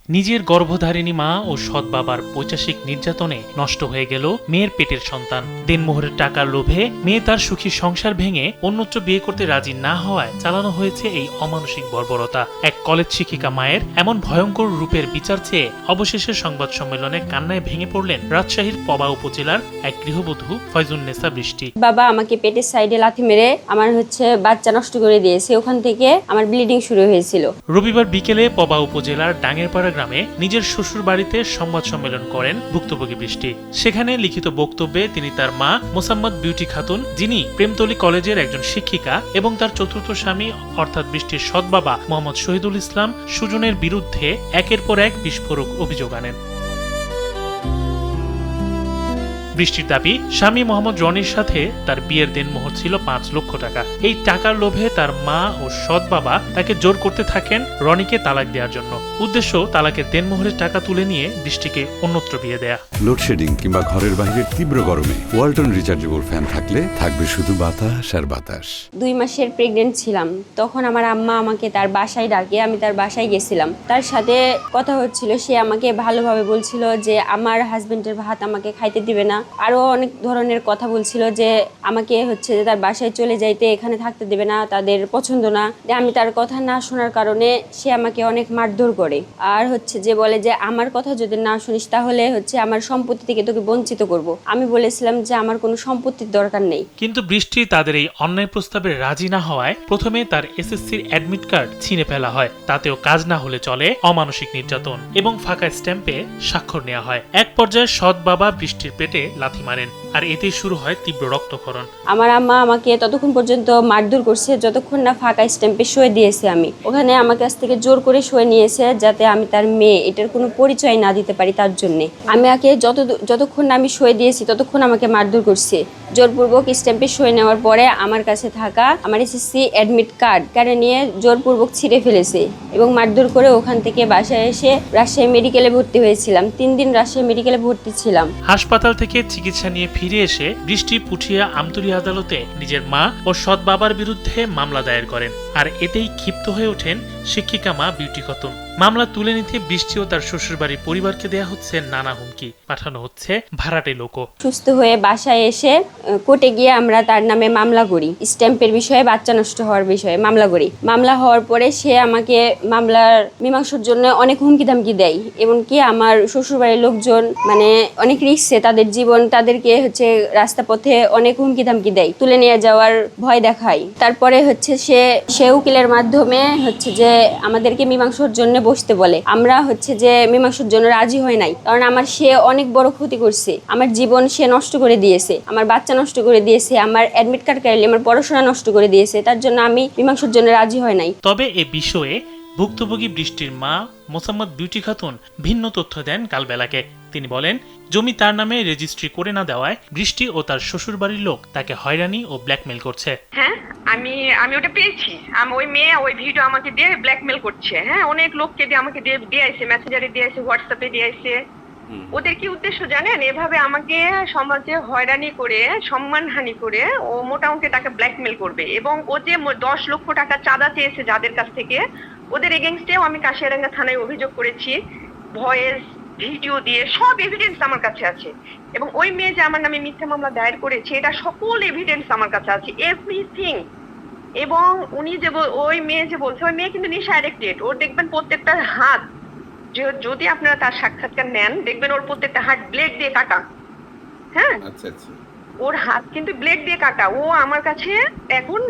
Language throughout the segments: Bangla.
নিজের গর্ভধারিণী মা ও সৎ বাবার পৈশাচিক নির্যাতনে নষ্ট হয়ে গেল মেয়ের পেটের সন্তান। দেনমোহরের টাকার লোভে মেয়ে তার সুখী সংসার ভেঙে অন্যত্র বিয়ে করতে রাজি না হওয়ায় চালানো হয়েছে এই অমানসিক বর্বরতা। এক কলেজ শিক্ষিকা মায়ের এমন ভয়ঙ্কর রূপের বিচার চেয়ে অবশেষে সংবাদ সম্মেলনে কান্নায় ভেঙে পড়লেন রাজশাহীর পবা উপজেলার এক গৃহবধূ ফয়জুন্নেসা বৃষ্টি। বাবা আমাকে পেটের সাইডে লাথি মেরে আমার বাচ্চা নষ্ট করে দিয়েছে। ওখান থেকে আমার ব্লিডিং শুরু হয়েছিল। রবিবার বিকেলে পবা উপজেলার ডাঙ্গেরপাড়া গ্রামে নিজের শ্বশুর বাড়িতে সংবাদ সম্মেলন করেন ভুক্তভোগী বৃষ্টি। সেখানে লিখিত বক্তব্যে তিনি তার মা মোসাম্মদ বিউটি খাতুন, যিনি প্রেমতলী কলেজের একজন শিক্ষিকা, এবং তার চতুর্থ স্বামী অর্থাৎ বৃষ্টির সৎ বাবা মোহাম্মদ শহীদুল ইসলাম সুজনের বিরুদ্ধে একের পর এক বিস্ফোরক অভিযোগ আনেন। বৃষ্টির দাবি, স্বামী মোহাম্মদ রনির সাথে তার বিয়ের দেনমোহর ছিল ৫ লক্ষ টাকা। এই টাকার লোভে তার মা ও সৎ বাবা তাকে জোর করতে থাকেন রনিকে তালাক দেওয়ার জন্য। উদ্দেশ্য তালাকের দেনমোহরের টাকা তুলে নিয়ে বৃষ্টিকে অন্যত্র বিয়ে দেয়া। লোডশেডিং কিংবা ঘরের বাইরের তীব্র গরমে ওয়ালটন রিচার্জেবল ফ্যান থাকলে থাকবে শুধু বাতাস আর বাতাস। ২ মাসের প্রেগনেন্ট ছিলাম, তখন আমার আম্মা আমাকে তার বাসায় ডাকে। আমি তার বাসায় গেছিলাম, তার সাথে কথা হচ্ছিল। সে আমাকে ভালোভাবে বলছিল যে আমার হাজবেন্ডের ভাত আমাকে খাইতে দিবে না। আরো অনেক ধরনের কথা বলছিল যে আমাকে যে তার বাসায় চলে যাইতে, এখানে থাকতে দেবে না, তাদের পছন্দ না। যে আমি তার কথা না শোনার কারণে সে আমাকে অনেক মারধর করে। আর যে বলে যে আমার কথা যদি না শুনিস তাহলে আমার সম্পত্তি থেকে তোকে বঞ্চিত করব। আমি বলেছিলাম যে আমার কোনো সম্পত্তির দরকার নেই। কিন্তু বৃষ্টি তাদের এই অন্যায় প্রস্তাবে রাজি না হওয়ায় প্রথমে তার এসএসসির অ্যাডমিট কার্ড ছিনে ফেলা হয়। তাতেও কাজ না হলে চলে অমানসিক নির্যাতন এবং ফাঁকা স্ট্যাম্পে স্বাক্ষর নেওয়া হয়। এক পর্যায়ে সৎ বাবা বৃষ্টির পেটে লাথি মারেন, আর এতেই শুরু হয় তীব্র রক্তক্ষরণ। আমার আম্মা আমাকে ততক্ষণ পর্যন্ত মারধর করছে যতক্ষণ না ফাঁকা স্ট্যাম্পে সই দিয়েছে। আমি ওখানে আমার কাছ থেকে জোর করে সই নিয়েছে যাতে আমি তার মেয়ে, এটার কোনো পরিচয় না দিতে পারি তার জন্য। আমি আগে যতক্ষণ না আমি সই দিয়েছি ততক্ষণ আমাকে মারধর করছে। জোরপূর্বক স্ট্যাম্পে সই নেওয়ার পরে আমার কাছে থাকা আমার এসএসসি অ্যাডমিট কার্ড নিয়ে জোরপূর্বক ছিঁড়ে ফেলেছে এবং মারধর করে ওখান থেকে বাসায় এসে রাজশাহী মেডিকেলে ভর্তি হয়েছিলাম। 3 দিন রাজশাহী মেডিকেলে ভর্তি ছিলাম। হাসপাতাল থেকে চিকিৎসা নিয়ে ফিরে এসে বৃষ্টি পুঠিয়া আমতলী আদালতে নিজের মা ও সৎ বাবার বিরুদ্ধে মামলা দায়ের করেন। আর এতেই ক্ষিপ্ত হয়ে ওঠেন শিক্ষিকা মা বিউটি খাতুন। মামলা তুলে নিতে বৃষ্টি ও তার শ্বশুরবাড়ির পরিবারকে দেয়া হচ্ছে নানা হুমকি, পাঠানো হচ্ছে ভাড়াটে লোক। সুস্থ হয়ে বাসায় এসে কোর্টে গিয়ে আমরা তার নামে মামলা করি। স্ট্যাম্পের বিষয়ে, বাচ্চা নষ্ট হওয়ার বিষয়ে মামলা করি। মামলা হওয়ার পরে সে আমাকে মামলার মীমাংসার জন্য অনেক হুমকি ধামকি দেয়। এমনকি আমার শ্বশুরবাড়ির লোকজন অনেক রিস্কে, তাদের জীবন, তাদেরকে রাস্তা পথে অনেক হুমকি ধামকি দেয়, তুলে নিয়ে যাওয়ার ভয় দেখায়। তারপরে সে উকিলের মাধ্যমে যে আমাদেরকে মীমাংসার জন্য বসতে বলে। আমরা যে মীমাংসার জন্য রাজি হয় নাই, কারণ আমার সে অনেক বড় ক্ষতি করছে। আমার জীবন সে নষ্ট করে দিয়েছে, আমার বাচ্চা নষ্ট করে দিয়েছে, আমার অ্যাডমিট কার্ড কাটলে আমার পড়াশোনা নষ্ট করে দিয়েছে। তার জন্য আমি মীমাংসার জন্য রাজি হয় নাই। তবে এ বিষয়ে ভুক্তভোগী বৃষ্টির মা মোসাম্মদ বিউটি খাতুন ভিন্ন তথ্য দেন কালবেলাকে। তিনি বলেন, জমি তার নামে রেজিস্ট্রি করে না দেওয়ায় বৃষ্টি ও তার শ্বশুর বাড়ির লোক তাকে হয়রানি ও ব্ল্যাকমেল করছে। হ্যাঁ, আমি ওটা পেয়েছি। ওই মেয়ে ওই ভিডিও আমাকে দিয়ে ব্ল্যাকমেল করছে। হ্যাঁ, অনেক লোককে দিয়ে আমাকে দিয়েছে, মেসেঞ্জারে দিয়েছে, হোয়াটসঅ্যাপে দিয়েছে। ওদের কি উদ্দেশ্য জানেন? এভাবে আমাকে সমাজে হয়রানি করে, সম্মানহানি করে ও মোটামুটি তাকে ব্ল্যাকমেল করবে। এবং ও যে 10 লক্ষ টাকা চাঁদা চেয়েছে যাদের কাছ থেকে, ওদের এগেইনস্টেও আমি কাশিয়াডাঙ্গা থানায় অভিযোগ করেছি। ভয়েস, ভিডিও দিয়ে সব এভিডেন্স আমার কাছে আছে। এবং ওই মেয়ে যে আমার নামে মিথ্যা মামলা দায়ের করেছে, এটা সকল এভিডেন্স আমার কাছে আছে, এভরিথিং। এবং উনি যে ওই মেয়ে যে বলছে, ওই মেয়ে কিন্তু নেশা অ্যাডিক্টেড। ওর দেখবেন প্রত্যেকটা হাত, যদি আপনারা তার সাক্ষাৎকার নেন, দেখবেন ওর প্রত্যেকটা হাত ব্লেড দিয়ে কাটা। হ্যাঁ, আচ্ছা, ওর হাত কিন্তু ব্লেড দিয়ে কাটা। ও আমার কাছে এখন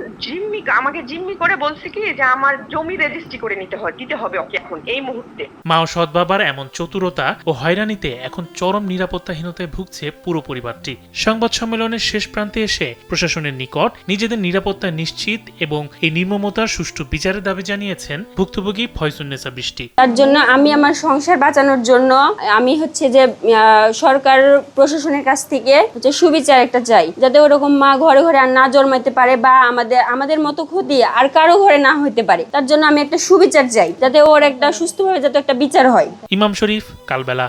আমাকে জিম্মি করে বলছে কি যে আমার জমি রেজিস্ট্রি করে দিতে হবে ওকে এখন এই মুহূর্তে। মা ও সৎ বাবার এমন চতুরতা ও হয়রানিতে এখন চরম নিরাপত্তাহীনতায় ভুগছে পুরো পরিবারটি। সংবাদ সম্মেলনের শেষ প্রান্তে এসে প্রশাসনের নিকট নিজেদের নিরাপত্তা নিশ্চিত এবং এই নির্মমতার সুষ্ঠু বিচারের দাবি জানিয়েছেন ভুক্তভোগী ফয়জুন্নেসা বৃষ্টি। তার জন্য আমি আমার সংসার বাঁচানোর জন্য আমি যে সরকার প্রশাসনের কাছ থেকে সুবিচার একটা চাই, যাতে ওরকম মা ঘরে ঘরে আর না জন্মাইতে পারে বা আমাদের মতো ক্ষতি আর কারো ঘরে না হইতে পারে। তার জন্য আমি একটা সুবিচার চাই, যাতে ওর একটা সুস্থভাবে যাতে একটা বিচার হয়। ইমাম শরীফ, কালবেলা।